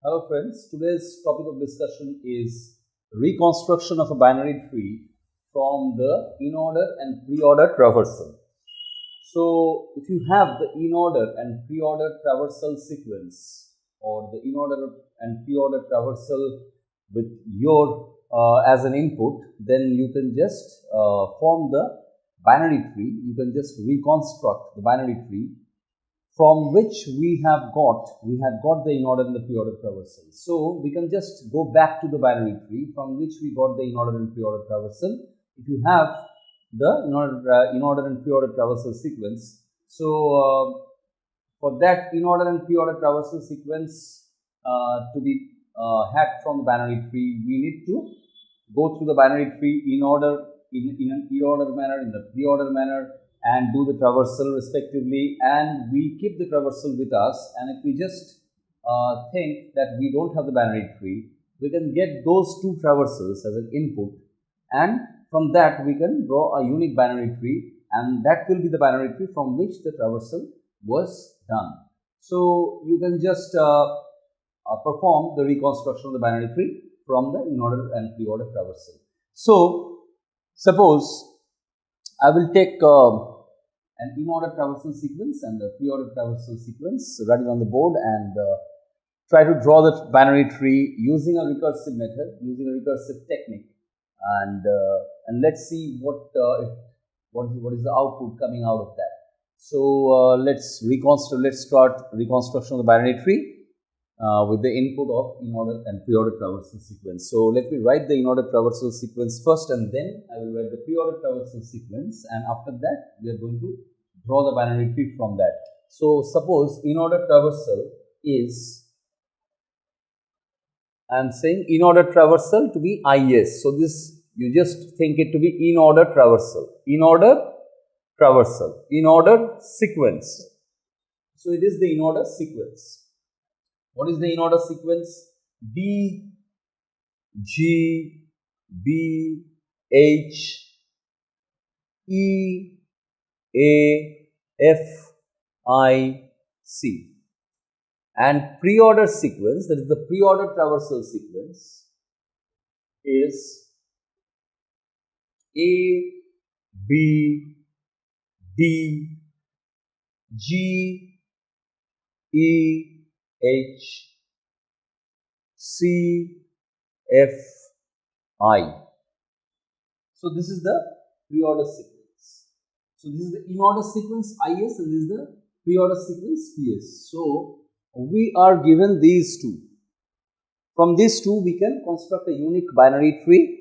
Hello friends, today's topic of discussion is reconstruction of a binary tree from the in-order and pre-order traversal. So if you have the in-order and pre-order traversal sequence or the in-order and pre-order traversal with your as an input, then you can just form the binary tree. You can just reconstruct the binary tree from which we had got the in-order and the pre-order traversal. So we can just go back to the binary tree from which we got the in-order and pre-order traversal. If you have the in-order and pre-order traversal sequence, so for that in-order and pre-order traversal sequence to be had from the binary tree, we need to go through the binary tree in order, in an in-order manner, in the pre-order manner, and do the traversal respectively, and we keep the traversal with us. And if we just think that we don't have the binary tree, we can get those two traversals as an input, and from that we can draw a unique binary tree, and that will be the binary tree from which the traversal was done. So you can just perform the reconstruction of the binary tree from the in-order and pre-order traversal. So suppose I will take an in-order traversal sequence and the pre-order traversal sequence writing on the board, and try to draw the binary tree using a recursive method, using a recursive technique, and let's see what is the output coming out of that. So let's start reconstruction of the binary tree with the input of in-order and pre-order traversal sequence. So let me write the in-order traversal sequence first, and then I will write the pre-order traversal sequence, and after that we are going to draw the binary tree from that. So suppose in-order traversal is, I am saying in-order traversal to be IS. So this, you just think it to be in-order traversal, in-order traversal, in-order sequence. So it is the in-order sequence. What is the in-order sequence? D, G, B, H, E, A, F, I, C. And pre-order sequence, that is the pre-order traversal sequence, is A, B, D, G, E, H, C, F, I. So this is the pre-order sequence. So this is the in-order sequence IS, and this is the pre-order sequence PS. So we are given these two. From these two we can construct a unique binary tree,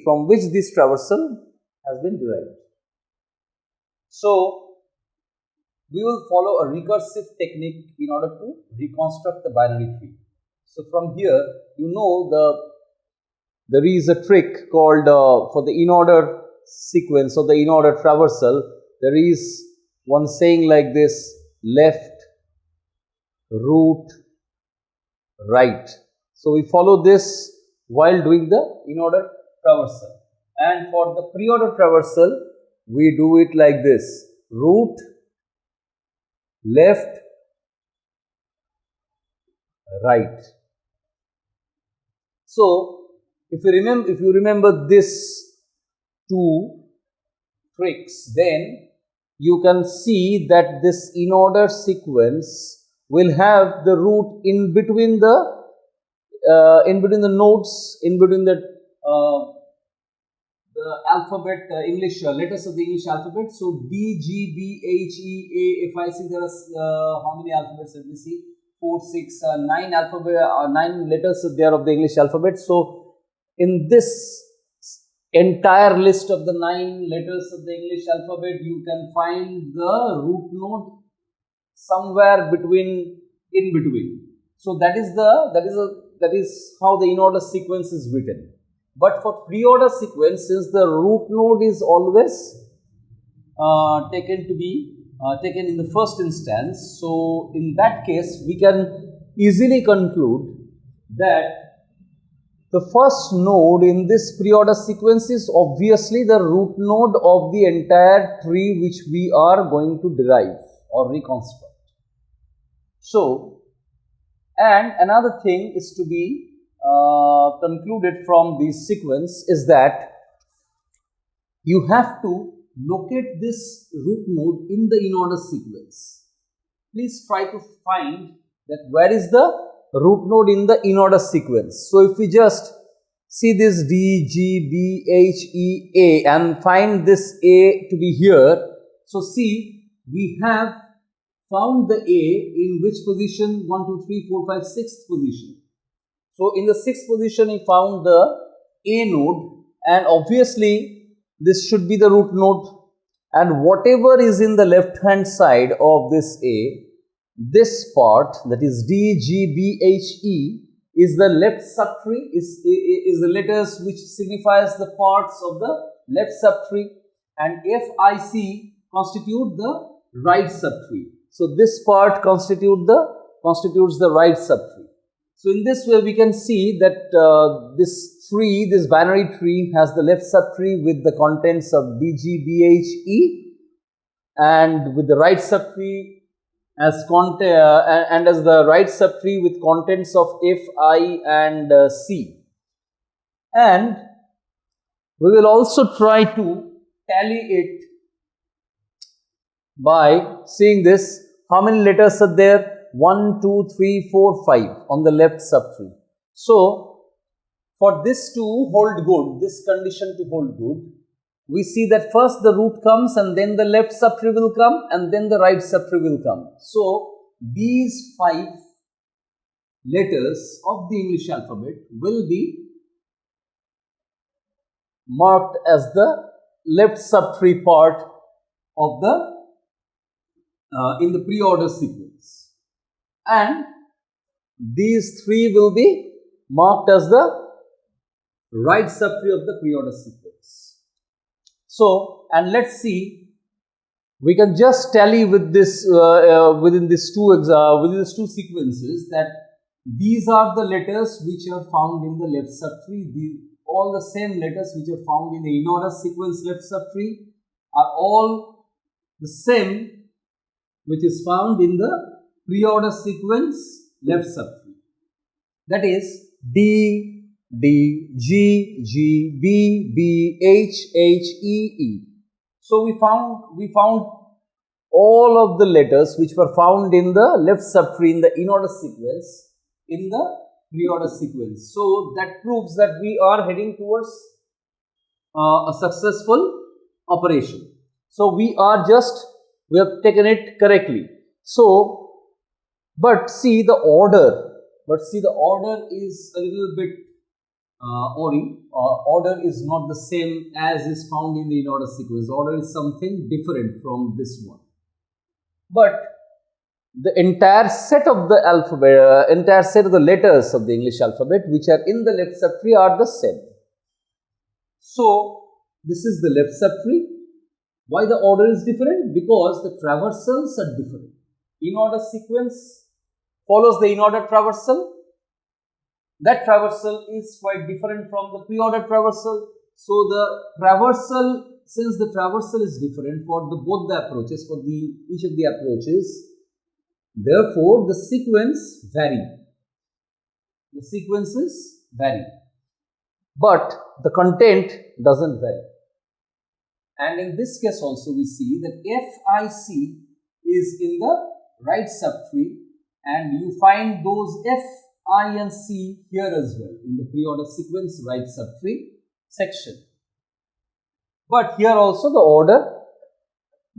from which this traversal has been derived. So we will follow a recursive technique in order to reconstruct the binary tree. So from here, you know, there is a trick called for the in-order sequence or the in-order traversal, there is one saying like this: left, root, right. So we follow this while doing the in-order traversal. And for the pre-order traversal, we do it like this: root, left, right. So if you remember this two tricks, then you can see that this in-order sequence will have the root in between the nodes, in between the alphabet, English letters of the English alphabet. So D, G, B, H, E, A, F, I, C. There are how many alphabets? Let me see. 4, 6, 9 alphabet, 9 letters there of the English alphabet. So in this entire list of the 9 letters of the English alphabet, you can find the root node somewhere in between. So that is how the in-order sequence is written. But for pre-order sequence, since the root node is always taken in the first instance, so in that case we can easily conclude that the first node in this pre-order sequence is obviously the root node of the entire tree which we are going to derive or reconstruct. So And another thing is to be concluded from this sequence is that you have to locate this root node in the in-order sequence. Please try to find that where is the root node in the in-order sequence. So, if we just see this D, G, B, H, E, A and find this A to be here. So, see, we have found the A in which position? 1, 2, 3, 4, 5, 6th position. So, in the 6th position, we found the A node, and obviously this should be the root node, and whatever is in the left hand side of this A, this part, that is D, G, B, H, E, is the left subtree, is the letters which signifies the parts of the left subtree, and F, I, C constitute the right subtree. So, this part constitutes the right subtree. So, in this way we can see that this binary tree has the left subtree with the contents of D, G, B, H, E, and with the right subtree as as the right subtree with contents of F, I and C. And we will also try to tally it by seeing this, how many letters are there? 1, 2, 3, 4, 5 on the left subtree. So, for this to hold good, this condition to hold good, we see that first the root comes and then the left subtree will come and then the right subtree will come. So, these 5 letters of the English alphabet will be marked as the left subtree part of the in the pre-order sequence, and these 3 will be marked as the right subtree of the pre-order sequence. So, and let's see, we can just tally with this within these two sequences that these are the letters which are found in the left subtree. All the same letters which are found in the in-order sequence left subtree are all the same which is found in the pre-order sequence left subtree. That is D, D, G, G, B, B, H, H, E, E. So, we found all of the letters which were found in the left subtree in the in-order sequence in the pre-order sequence. So, that proves that we are heading towards a successful operation. So, we have taken it correctly. So, but see the order is a little bit order is not the same as is found in the in-order sequence. Order is something different from this one. But the entire set of the alphabet, entire set of the letters of the English alphabet which are in the left subtree are the same. So, this is the left subtree. Why the order is different? Because the traversals are different. In-order sequence follows the in-order traversal. That traversal is quite different from the pre-order traversal. So, the traversal, since the traversal is different for both the approaches, for each of the approaches, therefore, the sequence vary. The sequences vary, but the content doesn't vary. And in this case also we see that FIC is in the right subtree, and you find those F, I and C here as well in the pre-order sequence right subtree section. But here also the order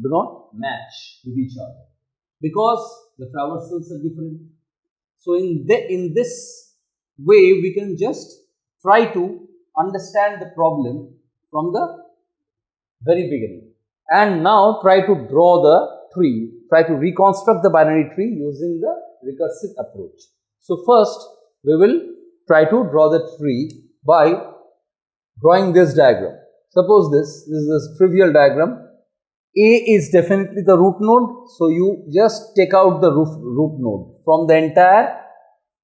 do not match with each other because the traversals are different. So, in this way we can just try to understand the problem from the very beginning, and now try to draw the tree, try to reconstruct the binary tree using the recursive approach. So, first we will try to draw the tree by drawing this diagram. Suppose this is this trivial diagram. A is definitely the root node, so you just take out the root node from the entire,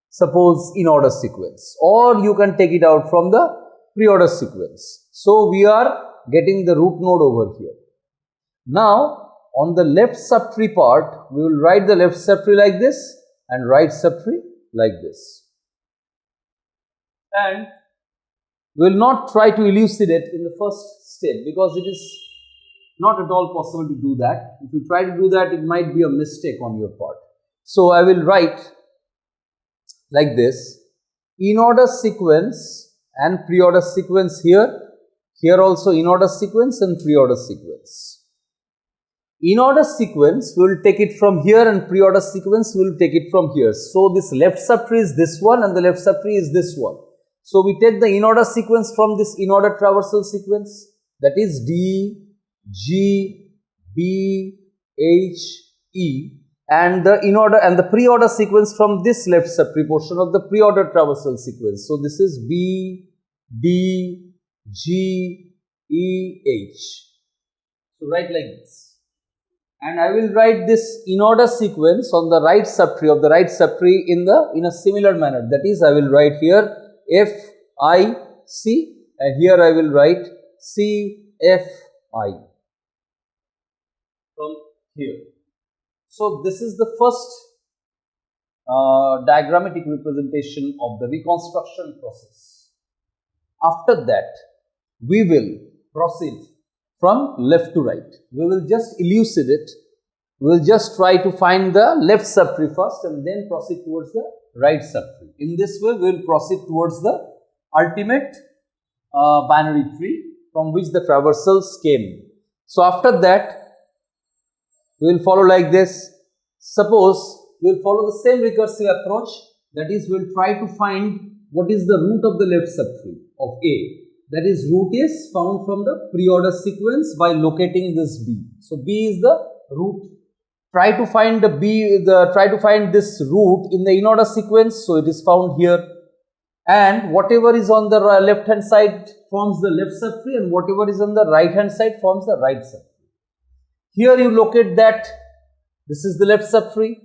suppose, in-order sequence, or you can take it out from the pre-order sequence. So, we are getting the root node over here. Now, on the left subtree part, we will write the left subtree like this and right subtree like this. And we will not try to elucidate in the first step because it is not at all possible to do that. If you try to do that, it might be a mistake on your part. So, I will write like this: in order sequence and pre-order sequence here. Here also in order sequence and pre-order sequence. In order sequence, we will take it from here, and pre-order sequence we will take it from here. So, this left subtree is this one and the left subtree is this one. So, we take the in order sequence from this in order traversal sequence, that is D, G, B, H, E, and the in order and the pre-order sequence from this left subtree portion of the pre-order traversal sequence. So, this is B, D, G, E, H. So, write like this, and I will write this in order sequence on the right subtree of the right subtree in a similar manner. That is, I will write here F, I, C, and here I will write C, F, I from here. So, this is the first diagrammatic representation of the reconstruction process. After that, we will proceed from left to right. We will just elucidate. We will just try to find the left subtree first and then proceed towards the right subtree. In this way, we will proceed towards the ultimate binary tree from which the traversals came. So, after that, we will follow like this. Suppose we will follow the same recursive approach, that is, we will try to find what is the root of the left subtree of A. That is, root is found from the pre-order sequence by locating this B. So, B is the root. Try to find this root in the in-order sequence. So, it is found here, and whatever is on the left hand side forms the left subtree, and whatever is on the right hand side forms the right subtree. Here you locate that this is the left subtree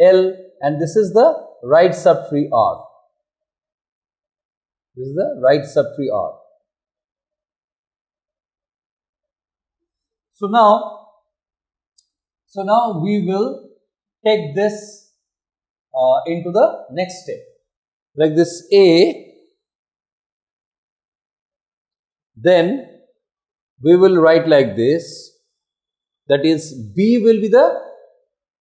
L, and this is the right subtree R. This is the right subtree R. So now we will take this into the next step, like this A. Then we will write like this, that is, B will be the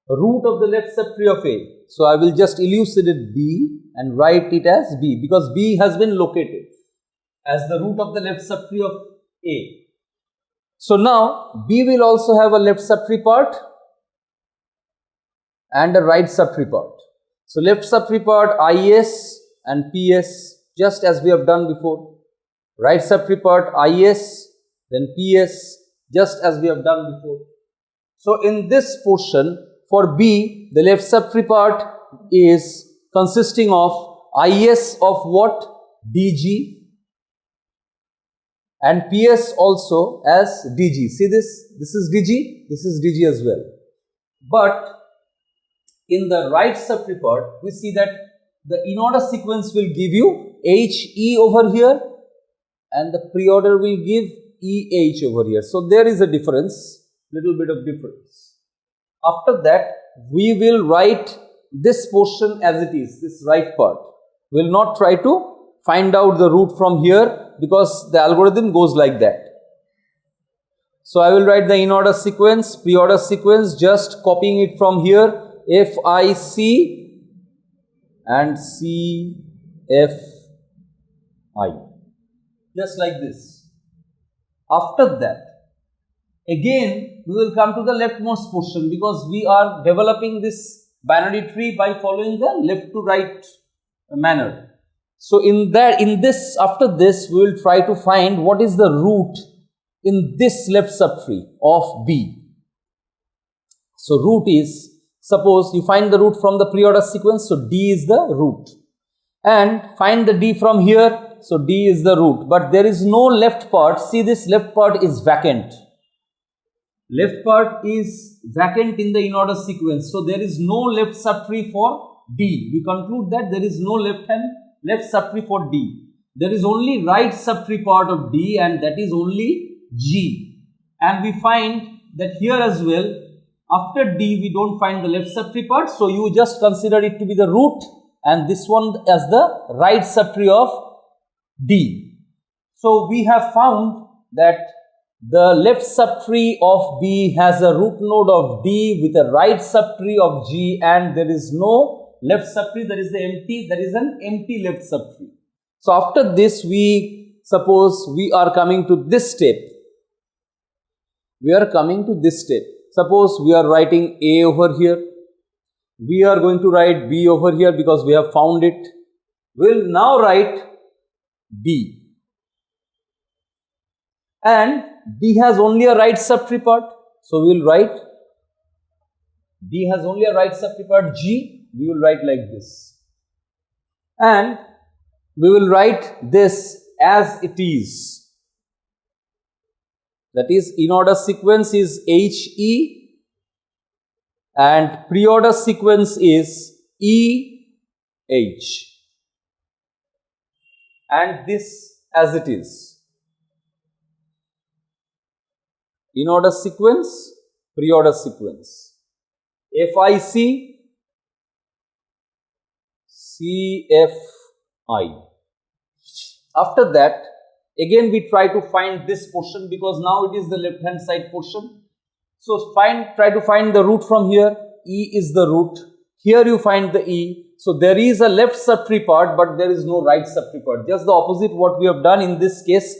root of the left subtree of A. So, I will just elucidate B and write it as B, because B has been located as the root of the left subtree of A. So, now B will also have a left subtree part and a right subtree part. So, left subtree part IS and PS, just as we have done before. Right subtree part IS, then PS, just as we have done before. So, in this portion for B, the left subtree part is consisting of IS of what? DG, and PS also as DG. See this? This is DG, this is DG as well. But in the right subtree part, we see that the in-order sequence will give you HE over here, and the pre-order will give EH over here. So, there is a difference, little bit of difference. After that, we will write this portion as it is, this right part. We will not try to find out the root from here, because the algorithm goes like that. So, I will write the in-order sequence, pre-order sequence, just copying it from here, FIC and CFI, just like this. After that, again we will come to the leftmost portion, because we are developing this binary tree by following the left to right manner. So, after this we will try to find what is the root in this left subtree of B. So, root is, suppose you find the root from the pre-order sequence, so D is the root, and find the D from here, so D is the root, but there is no left part. See, this left part is vacant. Left part is vacant in the in-order sequence, so there is no left subtree for D. We conclude that there is no left subtree for D. There is only right subtree part of D, and that is only G. And we find that here as well, after D we don't find the left subtree part, so you just consider it to be the root, and this one as the right subtree of D. So we have found that the left subtree of B has a root node of D with a right subtree of G, and there is no left subtree, there is an empty left subtree. So after this, we suppose we are coming to this step. Suppose we are writing A over here. We are going to write B over here because we have found it. We'll now write D. And D has only a right subtree part. So we will write D has only a right subtree part G. We will write like this. And we will write this as it is. That is, in order sequence is HE and pre-order sequence is EH. And this as it is. In order sequence, pre-order sequence. FIC, CFI. After that, again we try to find this portion because now it is the left hand side portion. So try to find the root from here. E is the root. Here you find the E. So there is a left subtree part, but there is no right subtree part. Just the opposite what we have done in this case.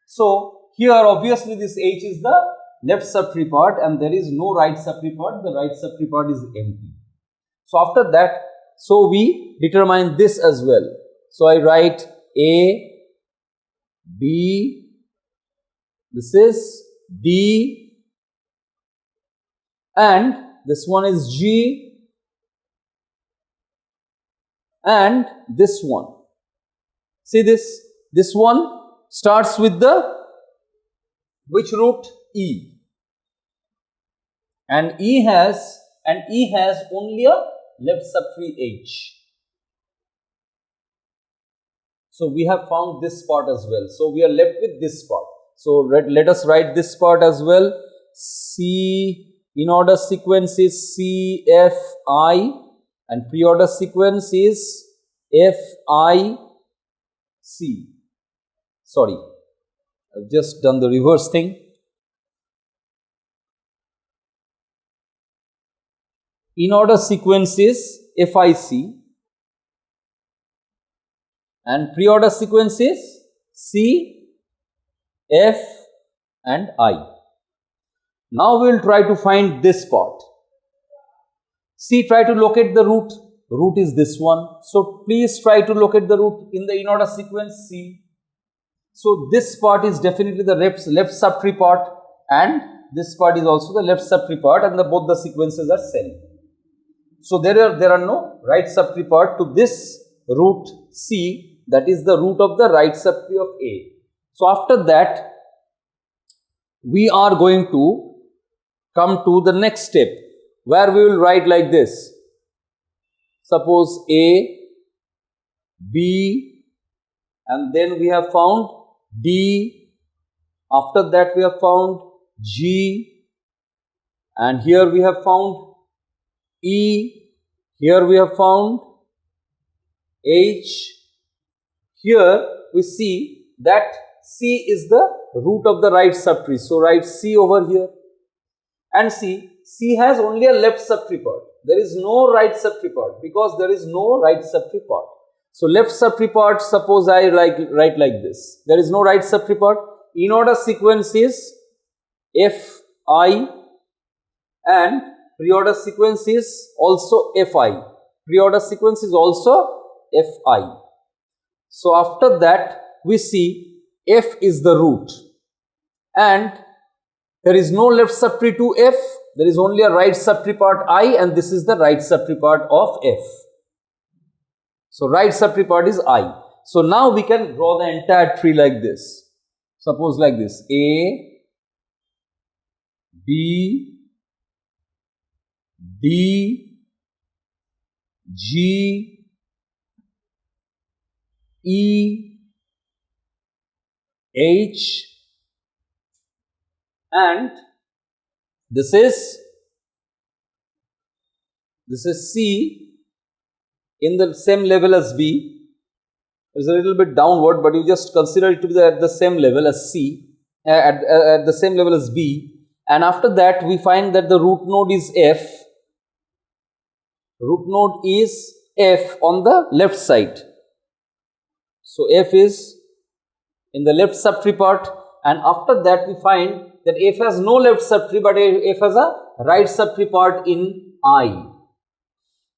So here obviously this H is the left subtree part and there is no right subtree part. The right subtree part is empty. So after that, so we determine this as well. So I write A, B, this is D, and this one is G, and this one. See this one starts with the which root? E. And E has only a left subtree H. So we have found this part as well. So we are left with this part. So let us write this part as well. C, in order sequence is CFI and pre-order sequence is FIC. Sorry, I've just done the reverse thing. In order sequence is FIC and pre-order sequence is C, F and I. Now we will try to find this part. See, try to locate the root. Root is this one. So please try to locate the root in the in order sequence C. So this part is definitely the left subtree part and this part is also the left subtree part, and both the sequences are same. So there are no right subtree part to this root C, that is the root of the right subtree of A. So after that, we are going to come to the next step where we will write like this. Suppose A, B, and then we have found D. After that we have found G, and here we have found E, here we have found H. Here we see that C is the root of the right subtree. So write C over here. And C has only a left subtree part. There is no right subtree part because there is no right subtree part. So left subtree part, suppose I write like this. There is no right subtree part. In order sequence is FI and pre-order sequence is also Fi. Pre-order sequence is also Fi. So after that we see F is the root and there is no left subtree to F. There is only a right subtree part I, and this is the right subtree part of F. So right subtree part is I. So now we can draw the entire tree like this. Suppose like this: A, B, D, G, E, H, and this is this is C in the same level as B. It's a little bit downward, but you just consider it to be at the same level as C, at the same level as B. And after that, we find that the root node is F. Root node is F on the left side. So F is in the left subtree part, and after that we find that F has no left subtree, but F has a right subtree part in I.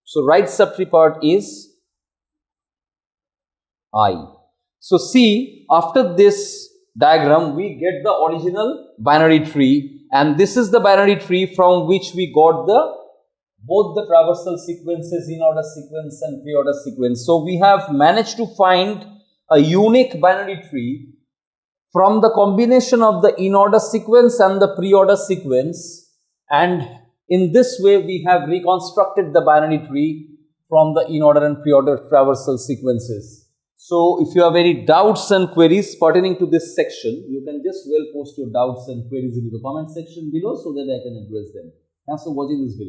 So right subtree part is I. So see, after this diagram we get the original binary tree, and this is the binary tree from which we got both the traversal sequences, in order sequence and pre-order sequence. So we have managed to find a unique binary tree from the combination of the in-order sequence and the pre-order sequence, and in this way we have reconstructed the binary tree from the in-order and pre-order traversal sequences. So if you have any doubts and queries pertaining to this section, you can just post your doubts and queries into the comment section below so that I can address them. Thanks for watching this video.